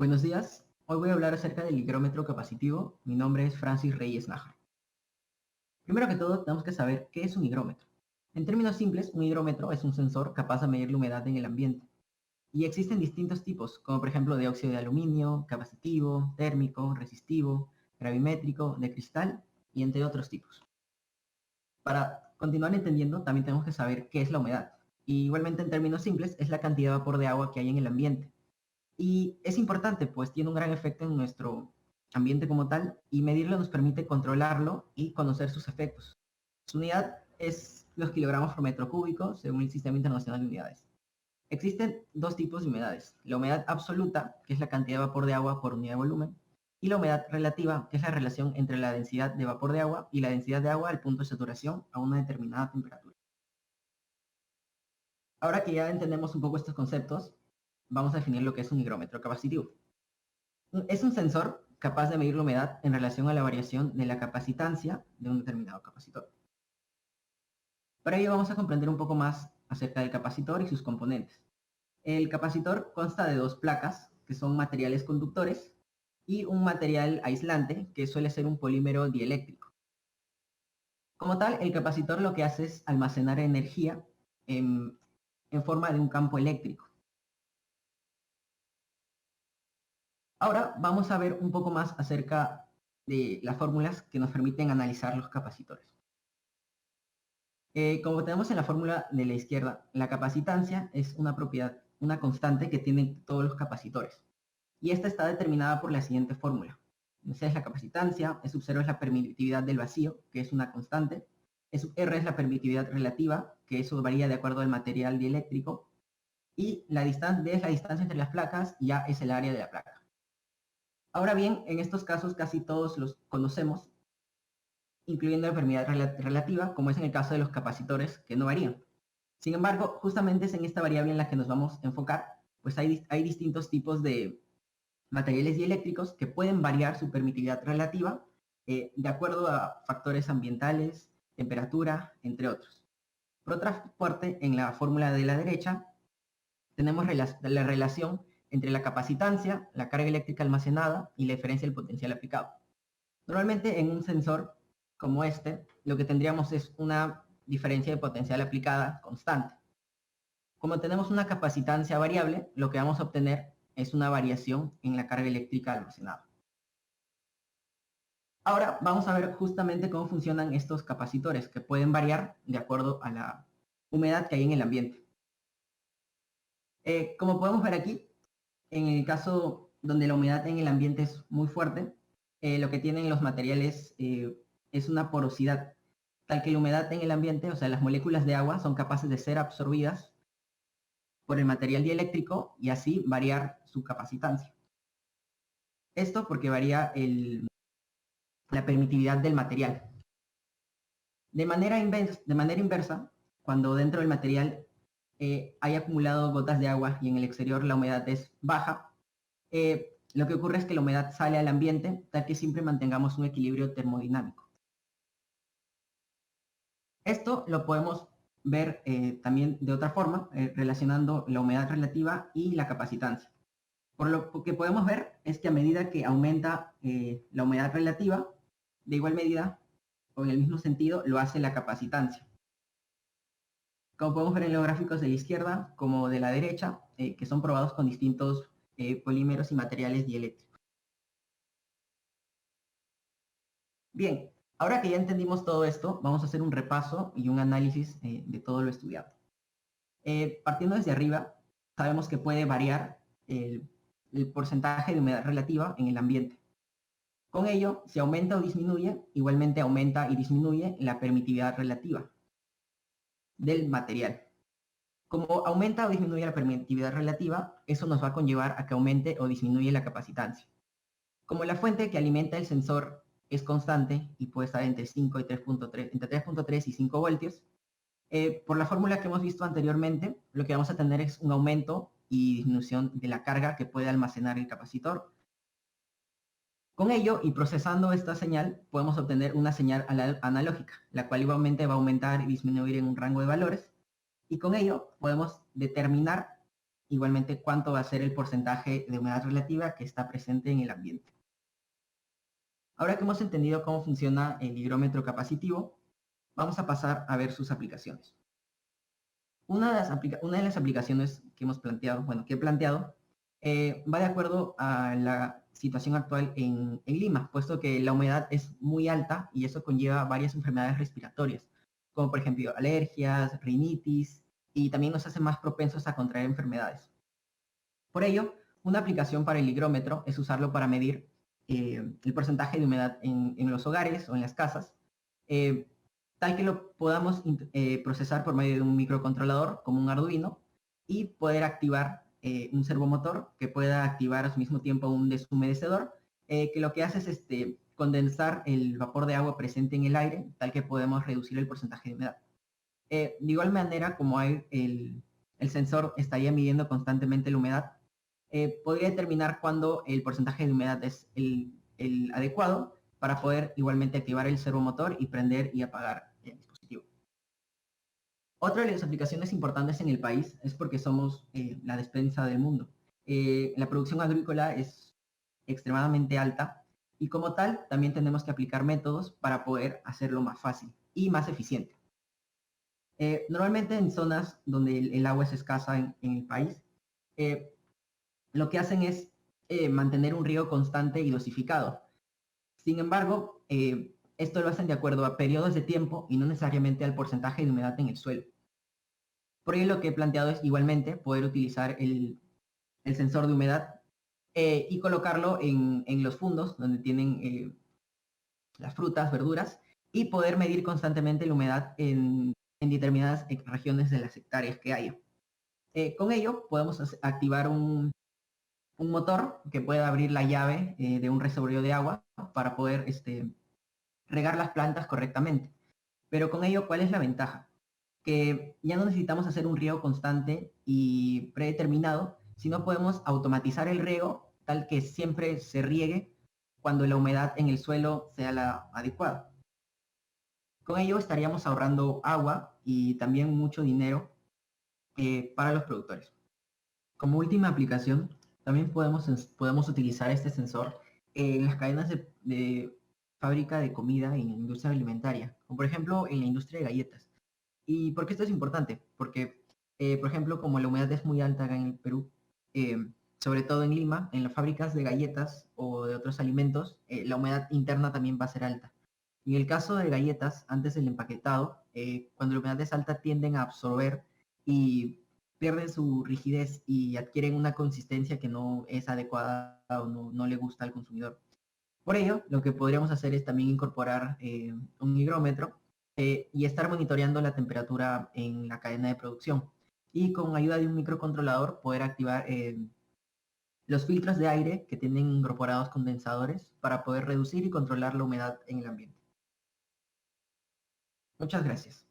Buenos días, hoy voy a hablar acerca del higrómetro capacitivo. Mi nombre es Francis Reyes Nájar. Primero que todo, tenemos que saber qué es un higrómetro. En términos simples, un higrómetro es un sensor capaz de medir la humedad en el ambiente. Y existen distintos tipos, como por ejemplo de óxido de aluminio, capacitivo, térmico, resistivo, gravimétrico, de cristal y entre otros tipos. Para continuar entendiendo, también tenemos que saber qué es la humedad. Y igualmente en términos simples, es la cantidad de vapor de agua que hay en el ambiente. Y es importante, pues tiene un gran efecto en nuestro ambiente como tal, y medirlo nos permite controlarlo y conocer sus efectos. Su unidad es los kilogramos por metro cúbico, según el Sistema Internacional de Unidades. Existen dos tipos de humedades: la humedad absoluta, que es la cantidad de vapor de agua por unidad de volumen, y la humedad relativa, que es la relación entre la densidad de vapor de agua y la densidad de agua al punto de saturación a una determinada temperatura. Ahora que ya entendemos un poco estos conceptos, vamos a definir lo que es un higrómetro capacitivo. Es un sensor capaz de medir la humedad en relación a la variación de la capacitancia de un determinado capacitor. Para ello vamos a comprender un poco más acerca del capacitor y sus componentes. El capacitor consta de dos placas, que son materiales conductores, y un material aislante, que suele ser un polímero dieléctrico. Como tal, el capacitor lo que hace es almacenar energía en forma de un campo eléctrico. Ahora vamos a ver un poco más acerca de las fórmulas que nos permiten analizar los capacitores. Como tenemos en la fórmula de la izquierda, la capacitancia es una propiedad, una constante que tienen todos los capacitores. Y esta está determinada por la siguiente fórmula. S es la capacitancia, E sub 0 es la permitividad del vacío, que es una constante, E sub R es la permitividad relativa, que eso varía de acuerdo al material dieléctrico, y la distancia D es la distancia entre las placas y A es el área de la placa. Ahora bien, en estos casos casi todos los conocemos, incluyendo la permitividad relativa, como es en el caso de los capacitores, que no varían. Sin embargo, justamente es en esta variable en la que nos vamos a enfocar, pues hay distintos tipos de materiales dieléctricos que pueden variar su permitividad relativa de acuerdo a factores ambientales, temperatura, entre otros. Por otra parte, en la fórmula de la derecha, tenemos la relación entre la capacitancia, la carga eléctrica almacenada y la diferencia del potencial aplicado. Normalmente en un sensor como este, lo que tendríamos es una diferencia de potencial aplicada constante. Como tenemos una capacitancia variable, lo que vamos a obtener es una variación en la carga eléctrica almacenada. Ahora vamos a ver justamente cómo funcionan estos capacitores, que pueden variar de acuerdo a la humedad que hay en el ambiente. Como podemos ver aquí, en el caso donde la humedad en el ambiente es muy fuerte, lo que tienen los materiales es una porosidad, tal que la humedad en el ambiente, o sea, las moléculas de agua son capaces de ser absorbidas por el material dieléctrico y así variar su capacitancia. Esto porque varía la permitividad del material. De manera inversa, cuando dentro del material hay acumulado gotas de agua y en el exterior la humedad es baja, lo que ocurre es que la humedad sale al ambiente, tal que siempre mantengamos un equilibrio termodinámico. Esto lo podemos ver también de otra forma, relacionando la humedad relativa y la capacitancia. Por lo que podemos ver es que a medida que aumenta la humedad relativa, de igual medida o en el mismo sentido lo hace la capacitancia. Como podemos ver en los gráficos de la izquierda como de la derecha, que son probados con distintos polímeros y materiales dieléctricos. Bien, ahora que ya entendimos todo esto, vamos a hacer un repaso y un análisis de todo lo estudiado. Partiendo desde arriba, sabemos que puede variar el porcentaje de humedad relativa en el ambiente. Con ello, si aumenta o disminuye, igualmente aumenta y disminuye la permitividad relativa del material. Como aumenta o disminuye la permitividad relativa, eso nos va a conllevar a que aumente o disminuye la capacitancia. Como la fuente que alimenta el sensor es constante y puede estar entre 5 y 3.3, entre 3.3 y 5 voltios, por la fórmula que hemos visto anteriormente, lo que vamos a tener es un aumento y disminución de la carga que puede almacenar el capacitor. Con ello, y procesando esta señal, podemos obtener una señal analógica, la cual igualmente va a aumentar y disminuir en un rango de valores, y con ello podemos determinar igualmente cuánto va a ser el porcentaje de humedad relativa que está presente en el ambiente. Ahora que hemos entendido cómo funciona el higrómetro capacitivo, vamos a pasar a ver sus aplicaciones. Una de las aplicaciones que hemos planteado, bueno, que he planteado, va de acuerdo a la situación actual en Lima, puesto que la humedad es muy alta y eso conlleva varias enfermedades respiratorias, como por ejemplo alergias, rinitis, y también nos hace más propensos a contraer enfermedades. Por ello, una aplicación para el higrómetro es usarlo para medir el porcentaje de humedad en los hogares o en las casas, eh, tal que lo podamos procesar por medio de un microcontrolador como un Arduino y poder activar un servomotor que pueda activar a su mismo tiempo un deshumedecedor, que lo que hace es condensar el vapor de agua presente en el aire, tal que podemos reducir el porcentaje de humedad. De igual manera, como el sensor estaría midiendo constantemente la humedad, podría determinar cuándo el porcentaje de humedad es el adecuado para poder igualmente activar el servomotor y prender y apagar el dispositivo. Otra de las aplicaciones importantes en el país es porque somos la despensa del mundo. La producción agrícola es extremadamente alta y como tal también tenemos que aplicar métodos para poder hacerlo más fácil y más eficiente. Normalmente en zonas donde el agua es escasa en el país, eh, lo que hacen es mantener un riego constante y dosificado. Sin embargo, esto lo hacen de acuerdo a periodos de tiempo y no necesariamente al porcentaje de humedad en el suelo. Por ello lo que he planteado es igualmente poder utilizar el sensor de humedad y colocarlo en los fundos donde tienen las frutas, verduras, y poder medir constantemente la humedad en determinadas regiones de las hectáreas que haya. Con ello podemos activar un motor que pueda abrir la llave de un reservorio de agua para poder regar las plantas correctamente. Pero con ello, ¿cuál es la ventaja? Que ya no necesitamos hacer un riego constante y predeterminado, sino podemos automatizar el riego tal que siempre se riegue cuando la humedad en el suelo sea la adecuada. Con ello estaríamos ahorrando agua y también mucho dinero para los productores. Como última aplicación, también podemos utilizar este sensor en las cadenas de fábrica de comida en la industria alimentaria, como por ejemplo en la industria de galletas. ¿Y por qué esto es importante? Porque, por ejemplo, como la humedad es muy alta acá en el Perú, eh, sobre todo en Lima, en las fábricas de galletas o de otros alimentos, la humedad interna también va a ser alta. En el caso de galletas, antes del empaquetado, cuando la humedad es alta tienden a absorber y pierden su rigidez y adquieren una consistencia que no es adecuada o no le gusta al consumidor. Por ello, lo que podríamos hacer es también incorporar un higrómetro y estar monitoreando la temperatura en la cadena de producción. Y con ayuda de un microcontrolador poder activar los filtros de aire que tienen incorporados condensadores para poder reducir y controlar la humedad en el ambiente. Muchas gracias.